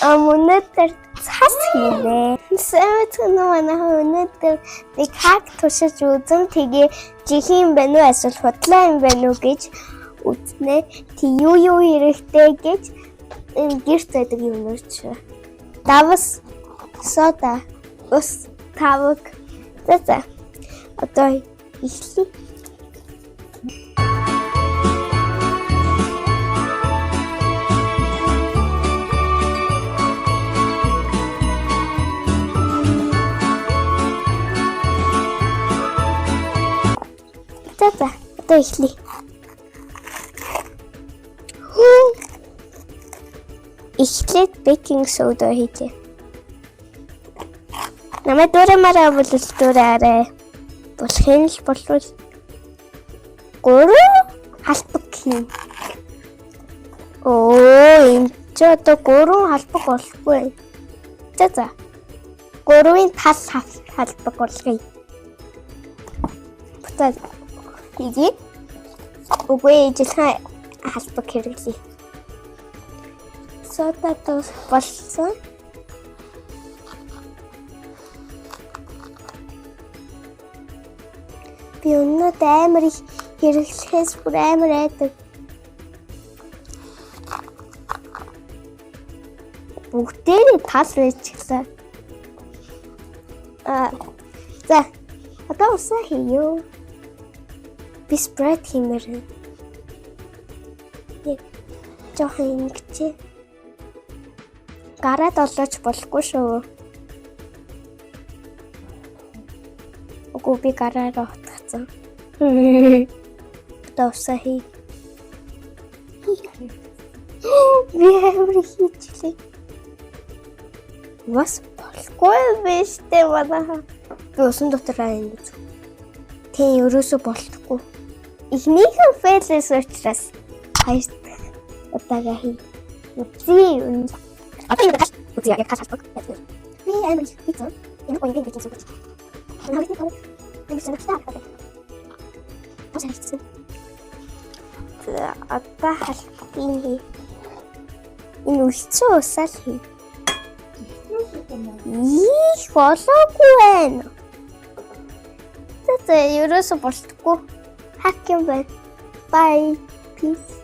Өнөөдөр цас хийнэ. Сэвэтэн манайхан өнөөдөр нэг хаг туршиж үзэн тэгээ жихийн байна уу эсвэл худлаа юм байна уу гэж үзнэ. Тэг юу хэрэгтэй гэж гэрт байдаг юмнууд шүү. Давс сода ус тавг. За. Одоо эхлэе. За, одоо эхлэе. Эхлээд бейкинг сода хийлээ. Намайг дуураймаараа боловсруулаарай. Болохын л болвол 3 халбаг хийн. Энэ ч одоо 3 халбаг болохгүй. За. 3-ын тал халбаг болгоё. Буцаад хийе. Үгүй ээжлэн халбаг хэрэглэе. Сода тос болсон. Би өнөөдөр амар их хэрэглэхээс бүр амар айдаг. Бүгдээрээ тал байчихлаа. За. Одоо усаа хийё. Би спред хиймээр. Яг жоохон ингэчээ. Гараад олооч болохгүй шүү. Үгүй би гараараа утгацсан. Одоо усаа хий. Би амар хийчихлээ. Бас болохгүй биш дээ манайха. Би усан дотороо энэ үз. Тэ ерөөсө болохгүй. Ихнийхэн фейлээс учраас хайр удаага хий. Үзье. Одоо юу гэж үзье яг хасдаг. Би амар хийсэн. Энэ гоё гэж үзсэн. Одоо халбын энэ үлцэн усаа хий. Болоогүй байна. За ерөөсө болтгүй. Хак юм байна. Bye. Peace.